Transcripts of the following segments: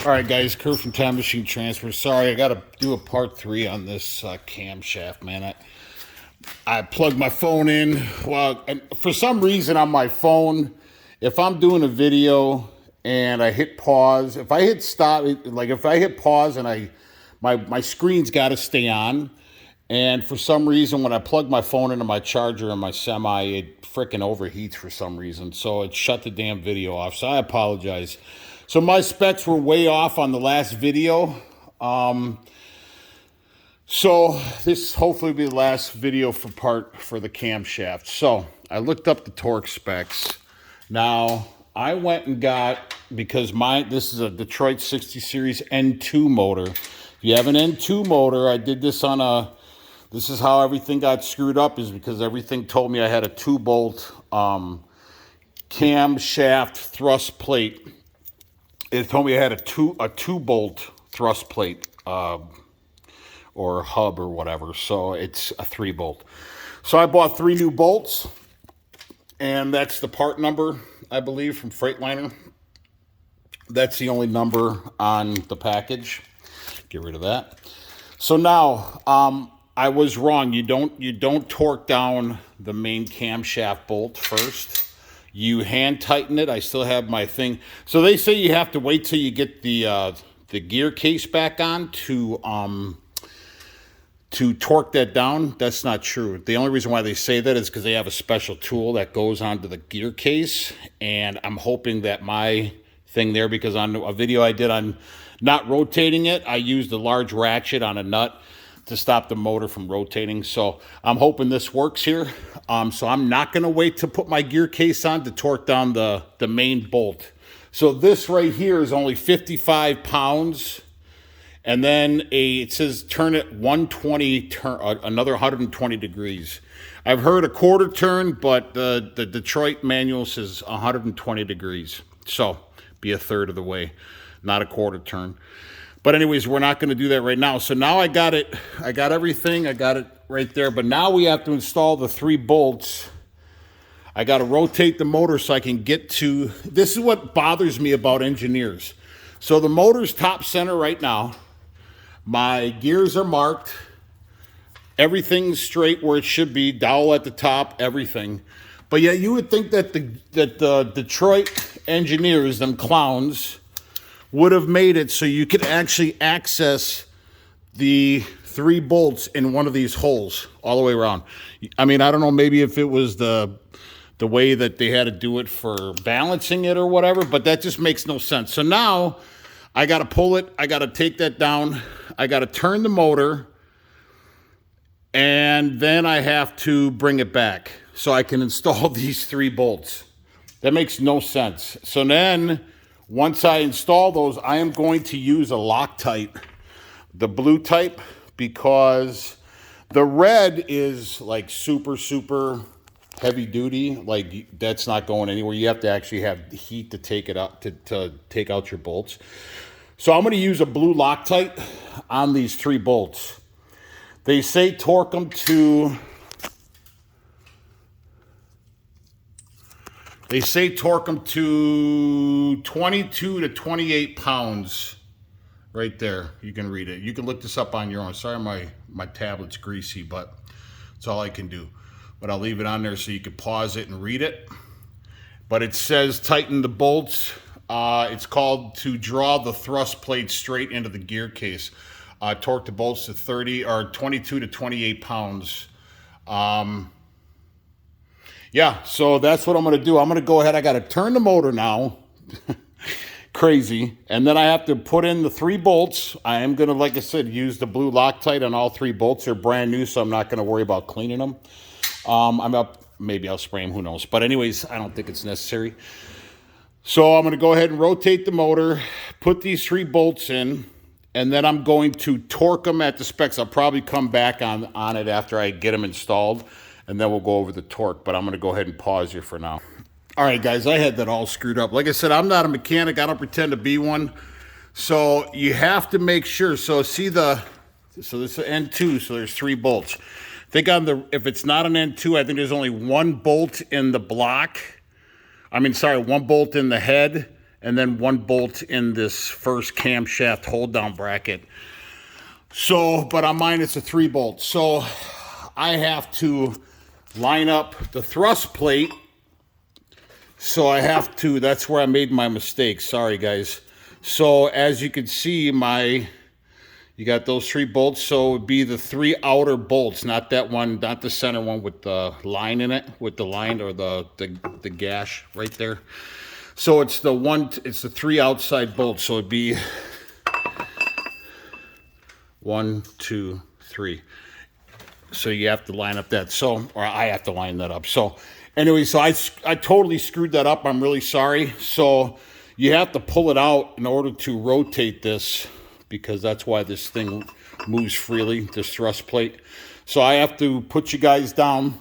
All right, guys, Kurt from Time Machine Transfer. Sorry, I got to do a part 3 on this camshaft, man. I plugged my phone in. Well, and for some reason on my phone, if I'm doing a video and I hit pause, if I hit stop, like if I hit pause and my screen's got to stay on. And for some reason, when I plug my phone into my charger and my semi, it freaking overheats for some reason. So it shut the damn video off. So I apologize. So my specs were way off on the last video. So this hopefully will be the last video for the camshaft. So I looked up the torque specs. Now I went and got, because this is a Detroit 60 series N2 motor. If you have an N2 motor, I did this on this is how everything got screwed up, is because everything told me I had a 2-bolt camshaft thrust plate. It told me I had a 2-bolt thrust plate or hub or whatever. So it's a 3-bolt. So I bought 3 new bolts, and that's the part number, I believe, from Freightliner. That's the only number on the package. Get rid of that. So now, I was wrong. You don't torque down the main camshaft bolt first. You hand tighten it. I still have my thing. So they say you have to wait till you get the gear case back on to torque that down. That's not true. The only reason why they say that is because they have a special tool that goes onto the gear case, and I'm hoping that my thing there, because on a video I did on not rotating it, I used a large ratchet on a nut to stop the motor from rotating. So I'm hoping this works here. So I'm not gonna wait to put my gear case on to torque down the main bolt. So this right here is only 55 pounds. And then it says turn it 120, another 120 degrees. I've heard a quarter turn, but the Detroit manual says 120 degrees. So be a third of the way, not a quarter turn. But anyways, we're not going to do that right now. So now I got it. I got everything. I got it right there. But now we have to install the 3 bolts. I got to rotate the motor so I can get to... This is what bothers me about engineers. So the motor's top center right now. My gears are marked. Everything's straight where it should be. Dowel at the top, everything. But yeah, you would think that the Detroit engineers, them clowns, would have made it so you could actually access the 3 bolts in one of these holes all the way around. I mean, I don't know, maybe if it was the way that they had to do it for balancing it or whatever, but that just makes no sense. So now I got to pull it. I got to take that down. I got to turn the motor, and then I have to bring it back so I can install these 3 bolts. That makes no sense. So then, once I install those, I am going to use a Loctite, the blue type, because the red is like super, super heavy duty. Like, that's not going anywhere. You have to actually have heat to take it out, to take out your bolts. So I'm going to use a blue Loctite on these 3 bolts. They say torque them to... They say torque them to 22 to 28 pounds right there. You can read it. You can look this up on your own. Sorry, my tablet's greasy, but that's all I can do. But I'll leave it on there so you can pause it and read it. But it says tighten the bolts. It's called to draw the thrust plate straight into the gear case. Torque the bolts to 22 to 28 pounds. Yeah, so that's what I'm going to do. I'm going to go ahead. I got to turn the motor now. Crazy. And then I have to put in the 3 bolts. I am going to, like I said, use the blue Loctite on all 3 bolts. They're brand new, so I'm not going to worry about cleaning them. Maybe I'll spray them, who knows. But anyways, I don't think it's necessary. So I'm going to go ahead and rotate the motor, put these 3 bolts in, and then I'm going to torque them at the specs. I'll probably come back on it after I get them installed, and then we'll go over the torque. But I'm going to go ahead and pause here for now. All right, guys, I had that all screwed up. Like I said, I'm not a mechanic. I don't pretend to be one. So you have to make sure. So see so this is N2, so there's 3 bolts. I think if it's not an N2, I think there's only 1 bolt in the block. 1 bolt in the head, and then 1 bolt in this first camshaft hold down bracket. So, but on mine it's a 3 bolt. So I have to line up the thrust plate. So I have to, that's where I made my mistake. Sorry guys. So as you can see, you got those 3 bolts. So it would be the 3 outer bolts, not that one, not the center one with the line in it, with the line or the gash right there. So it's the 3 outside bolts. So it'd be 1, 2, 3. So you have to line up that. So, or I have to line that up. So anyway, so I totally screwed that up. I'm really sorry. So you have to pull it out in order to rotate this, because that's why this thing moves freely, this thrust plate. So I have to put you guys down.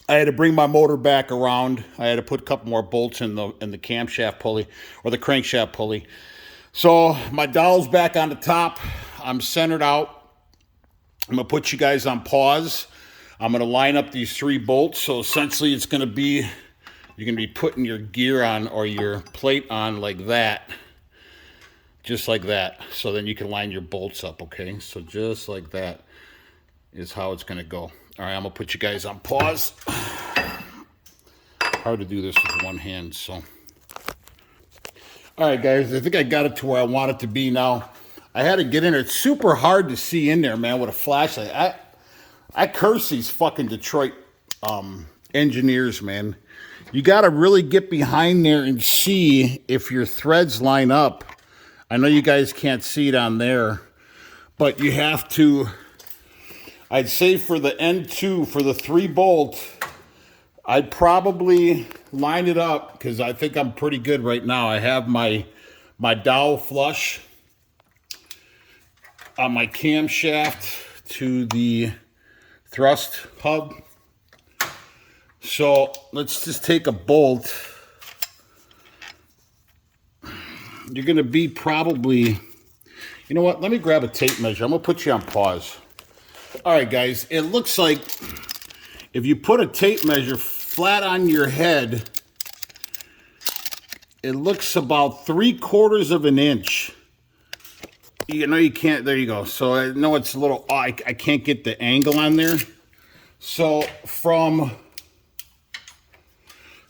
I had to bring my motor back around. I had to put a couple more bolts in the camshaft pulley, or the crankshaft pulley. So my dowel's back on the top. I'm centered out. I'm going to put you guys on pause. I'm going to line up these 3 bolts. So essentially it's going to be, you're going to be putting your gear on, or your plate on, like that. Just like that. So then you can line your bolts up, okay? So just like that is how it's going to go. All right, I'm going to put you guys on pause. Hard to do this with one hand, so. All right, guys, I think I got it to where I want it to be now. I had to get in there. It's super hard to see in there, man, with a flashlight. I curse these fucking Detroit engineers, man. You got to really get behind there and see if your threads line up. I know you guys can't see it on there, but you have to, I'd say for the N2, for the 3 bolt, I'd probably line it up, because I think I'm pretty good right now. I have my dowel flush on my camshaft to the thrust hub. So let's just take a bolt. You're going to be probably, you know what? Let me grab a tape measure. I'm going to put you on pause. All right, guys. It looks like if you put a tape measure flat on your head, it looks about 3/4 of an inch. You know, you can't, there you go. So I know it's a little, I can't get the angle on there. So from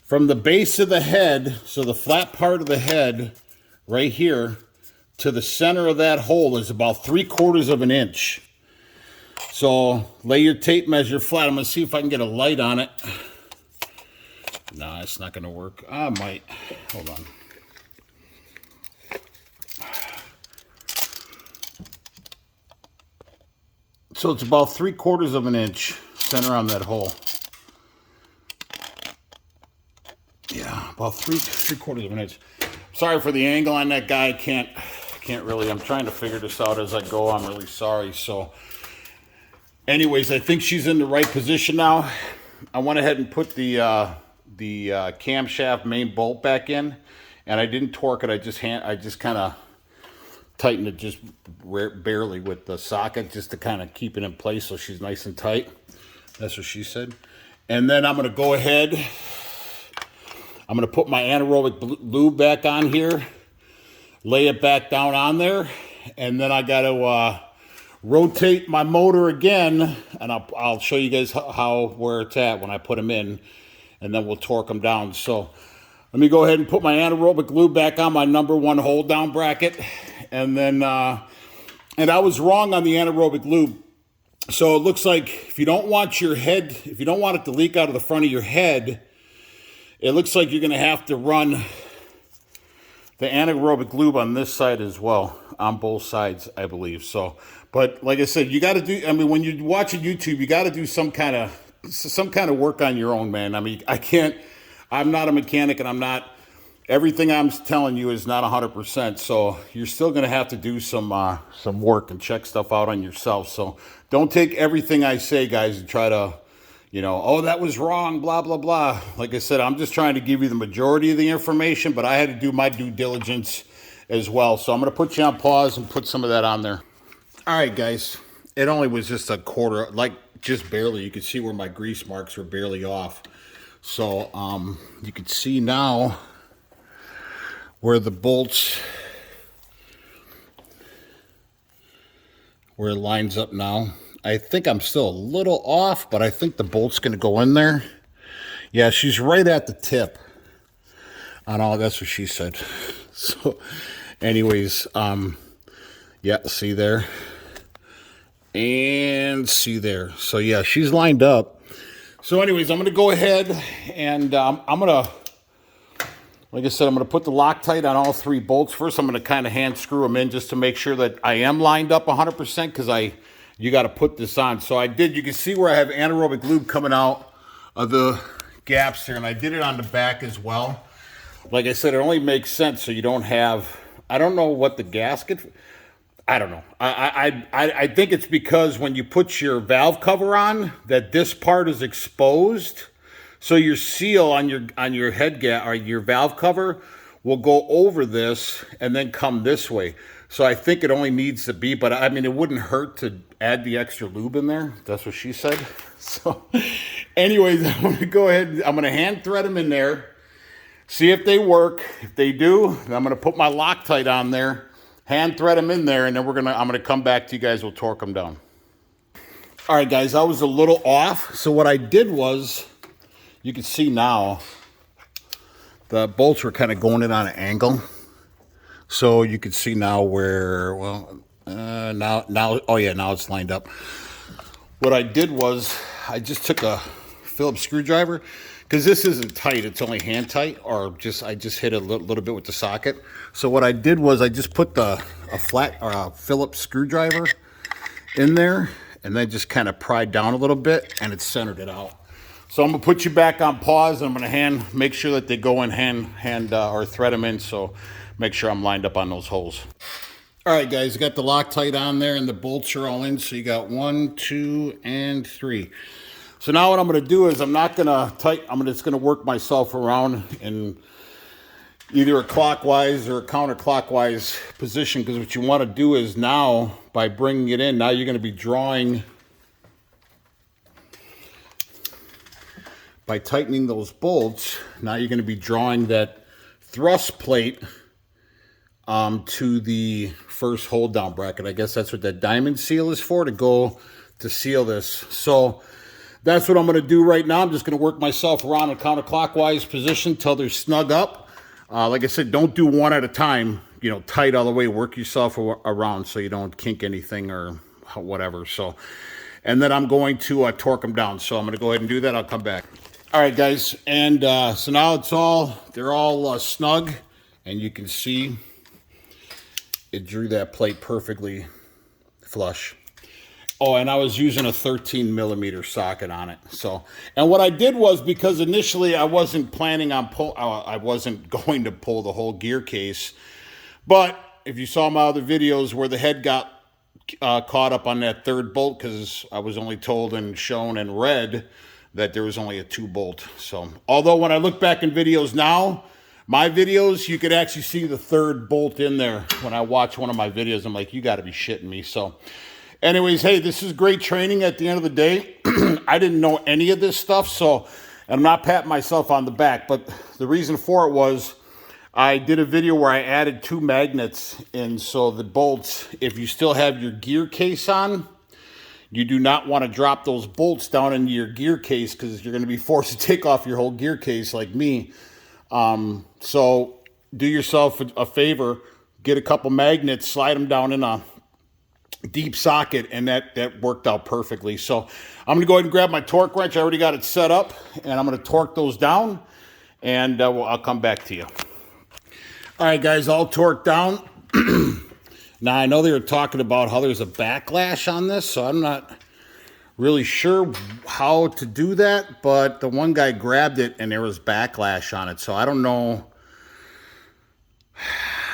the base of the head, so the flat part of the head right here to the center of that hole is about 3/4 of an inch. So lay your tape measure flat. I'm going to see if I can get a light on it. Nah, it's not going to work. I might. Hold on. So it's about 3/4 of an inch center on that hole. Yeah, about three-quarters of an inch. Sorry for the angle on that guy. Can't really. I'm trying to figure this out as I go. I'm really sorry. So anyways, I think she's in the right position now. I went ahead and put the camshaft main bolt back in, and I didn't torque it. I just kind of tightened it just barely with the socket, just to kind of keep it in place so she's nice and tight. That's what she said. And then I'm going to go ahead. I'm going to put my anaerobic lube back on here, lay it back down on there, and then I got to rotate my motor again, and I'll show you guys where it's at when I put them in, and then we'll torque them down. So let me go ahead and put my anaerobic lube back on my #1 hold down bracket, and then and I was wrong on the anaerobic lube. So it looks like if you don't want it to leak out of the front of your head, it looks like you're going to have to run the anaerobic lube on this side as well, on both sides, I believe. So, but like I said, you got to do, I mean, when you're watching YouTube, you got to do some kind of work on your own, man. I mean, I'm not a mechanic, and everything I'm telling you is not 100%. So you're still going to have to do some work and check stuff out on yourself. So don't take everything I say, guys, and try to, oh, that was wrong, blah, blah, blah. Like I said, I'm just trying to give you the majority of the information, but I had to do my due diligence as well. So I'm going to put you on pause and put some of that on there. All right, guys. It only was just a quarter, like just barely. You can see where my grease marks were barely off. So you can see now where the bolts, where it lines up now. I think I'm still a little off, but I think the bolt's going to go in there. Yeah, she's right at the tip on all. That's what she said. So anyways, yeah, see there and see there. So yeah, she's lined up. So anyways, I'm going to go ahead and I'm going to, like I said, I'm going to put the Loctite on all 3 bolts. First, I'm going to kind of hand screw them in just to make sure that I am lined up 100% because you got to put this on. So I did, you can see where I have anaerobic lube coming out of the gaps there, and I did it on the back as well. Like I said, it only makes sense so you don't have, I don't know what the gasket, I don't know. I think it's because when you put your valve cover on, that this part is exposed. So your seal on your head gap or your valve cover will go over this and then come this way. So I think it only needs to be, but I mean, it wouldn't hurt to add the extra lube in there. That's what she said. So anyways, I'm going to go ahead, I'm going to hand thread them in there, see if they work. If they do, then I'm going to put my Loctite on there, hand thread them in there, and then I'm going to come back to you guys, we'll torque them down. All right, guys, I was a little off. So what I did was, you can see now, the bolts were kind of going in on an angle. So you can see now where, well, oh yeah, now it's lined up. What I did was, I just took a Phillips screwdriver, because this isn't tight, it's only hand tight, or I just hit a little bit with the socket. So what I did was I just put a Phillips screwdriver in there, and then just kind of pried down a little bit, and it centered it out. So I'm gonna put you back on pause, and I'm gonna make sure that they go in or thread them in, so make sure I'm lined up on those holes. All right, guys, got the Loctite on there, and the bolts are all in, so you got 1, 2, and 3. So now what I'm gonna do is I'm just gonna work myself around in either a clockwise or a counterclockwise position, because what you wanna do is now, by bringing it in, now you're gonna be drawing, by tightening those bolts, now you're going to be drawing that thrust plate to the first hold down bracket. I guess that's what that diamond seal is for, to seal this. So that's what I'm going to do right now. I'm just going to work myself around in counterclockwise position till they're snug up. Like I said, don't do one at a time, tight all the way. Work yourself around so you don't kink anything or whatever. So, and then I'm going to torque them down. So I'm going to go ahead and do that. I'll come back. All right, guys, and so now they're all snug, and you can see it drew that plate perfectly flush. Oh, and I was using a 13 millimeter socket on it. So, and what I did was, because initially I wasn't planning on I wasn't going to pull the whole gear case, but if you saw my other videos where the head got caught up on that 3rd bolt, because I was only told and shown and read that there was only a 2-bolt. So, although when I look back in videos now, my videos, you could actually see the 3rd bolt in there. When I watch one of my videos, I'm like, you got to be shitting me. So, anyways, hey, this is great training at the end of the day. I didn't know any of this stuff, so I'm not patting myself on the back, but the reason for it was I did a video where I added 2 magnets in, so the bolts, if you still have your gear case on, you do not want to drop those bolts down into your gear case, because you're going to be forced to take off your whole gear case like me. So do yourself a favor, get a couple magnets, slide them down in a deep socket, and that worked out perfectly. So I'm going to go ahead and grab my torque wrench. I already got it set up, and I'm going to torque those down, and I'll come back to you. All right, guys, all torqued down. Now, I know they were talking about how there's a backlash on this, so I'm not really sure how to do that, but the one guy grabbed it and there was backlash on it, so I don't know.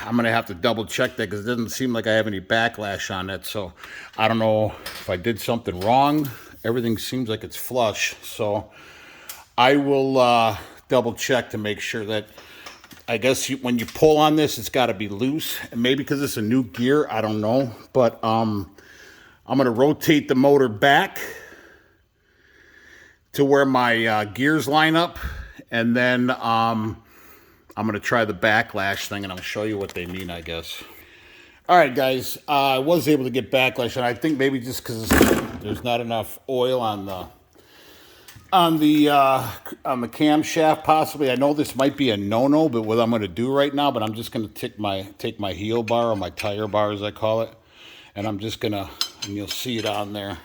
I'm going to have to double check that, because it doesn't seem like I have any backlash on it, so I don't know if I did something wrong. Everything seems like it's flush, so I will double check to make sure that, I guess when you pull on this, it's got to be loose. And maybe because it's a new gear, I don't know. But I'm going to rotate the motor back to where my gears line up. And then I'm I'm going to try the backlash thing, and I'll show you what they mean, I guess. All right, guys, I was able to get backlash, and I think maybe just because there's not enough oil on the camshaft, possibly. I know this might be a no-no, but what I'm going to do right now, but I'm just going to take my heel bar, or my tire bar as I call it, and I'm just going to, and you'll see it on there.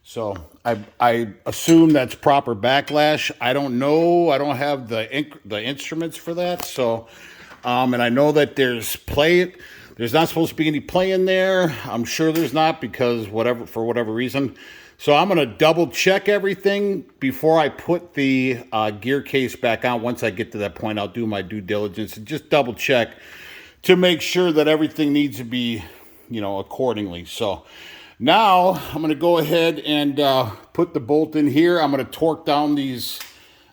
So I assume that's proper backlash. I don't know. I don't have the instruments for that. So, and I know that there's not supposed to be any play in there. I'm sure there's not, because for whatever reason. So I'm going to double check everything before I put the gear case back on. Once I get to that point, I'll do my due diligence and just double check to make sure that everything needs to be, accordingly. So now I'm going to go ahead and put the bolt in here. I'm going to torque down these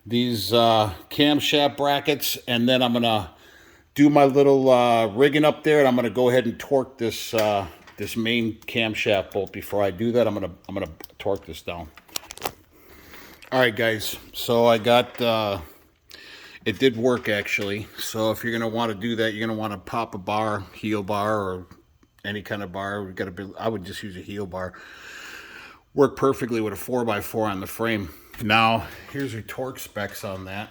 camshaft brackets, and then I'm going to do my little rigging up there, and I'm going to go ahead and torque this this main camshaft bolt. Before I do that, I'm going to torque this down. All right, guys. So I got it did work, actually. So if you're going to want to do that, you're going to want to pop a bar, heel bar, or any kind of bar. I would just use a heel bar. Work perfectly with a 4x4 on the frame. Now, here's your torque specs on that.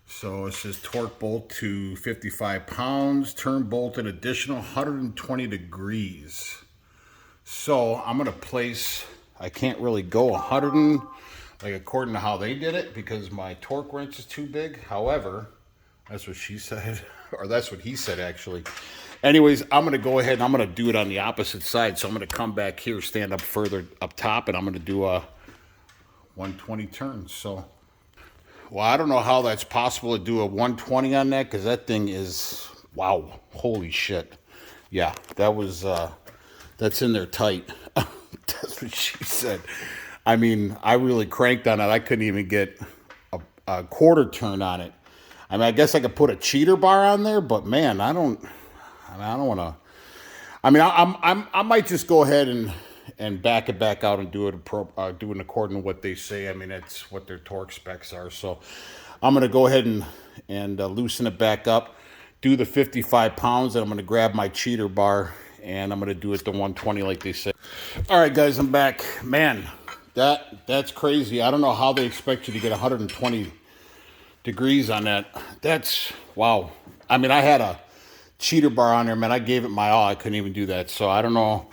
So it says torque bolt to 55 pounds, turn bolt an additional 120 degrees. So I'm going to place, I can't really go 100, according to how they did it, because my torque wrench is too big. However, that's what she said, or that's what he said, actually. Anyways, I'm going to go ahead and I'm going to do it on the opposite side. So I'm going to come back here, stand up further up top, and I'm going to do a 120 turns. So, well, I don't know how that's possible to do a 120 on that, because that thing is, wow, holy shit. Yeah, that's in there tight. That's what she said. I mean, I really cranked on it. I couldn't even get a quarter turn on it. I mean, I guess I could put a cheater bar on there, but man, I don't want to. I mean, I might just go ahead and back it back out and do it according to what they say. I mean, that's what their torque specs are. So I'm going to go ahead and loosen it back up, do the 55 pounds, and I'm going to grab my cheater bar, and I'm going to do it to 120 like they say. All right, guys, I'm back. Man, that's crazy. I don't know how they expect you to get 120 degrees on that. That's, wow. I mean, I had a cheater bar on there, man. I gave it my all. I couldn't even do that. So I don't know.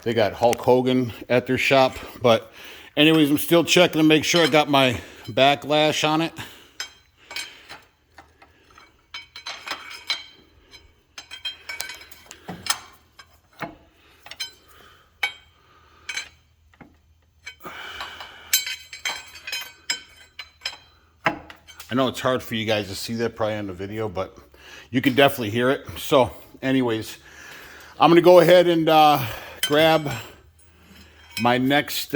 They got Hulk Hogan at their shop. But anyways, I'm still checking to make sure I got my backlash on it. I know it's hard for you guys to see that probably on the video, but you can definitely hear it. So anyways, I'm going to go ahead and grab my next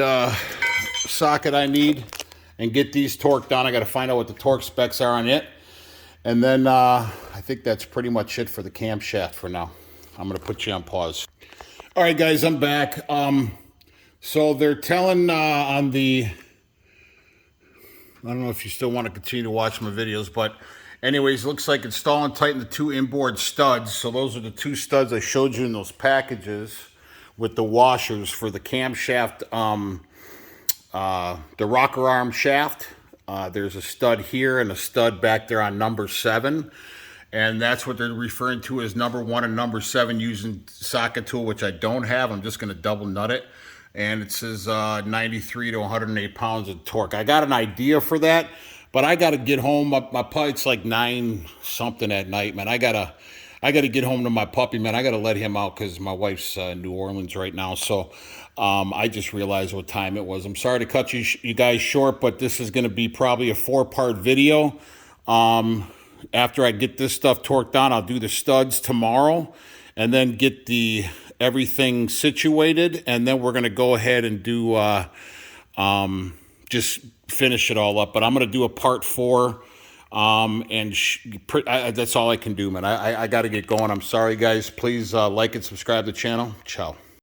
socket I need and get these torqued down. I got to find out what the torque specs are on it. And then I think that's pretty much it for the camshaft for now. I'm going to put you on pause. All right, guys, I'm back. So they're telling on the... I don't know if you still want to continue to watch my videos, but anyways, looks like install and tighten the two inboard studs. So those are the two studs I showed you in those packages with the washers for the camshaft, the rocker arm shaft. There's a stud here and a stud back there on number 7. And that's what they're referring to as number 1 and number 7 using socket tool, which I don't have. I'm just going to double nut it. And it says 93 to 108 pounds of torque. I got an idea for that, but I got to get home. My it's like 9 something at night, man. I gotta get home to my puppy, man. I gotta let him out because my wife's in New Orleans right now. So I just realized what time it was. I'm sorry to cut you guys short, but this is going to be probably a 4-part video. After I get this stuff torqued on, I'll do the studs tomorrow, and then get everything situated, and then we're going to go ahead and do just finish it all up. But I'm going to do a part 4. That's all I can do, man. I got to get going. I'm sorry, guys. Please like and subscribe to the channel. Ciao.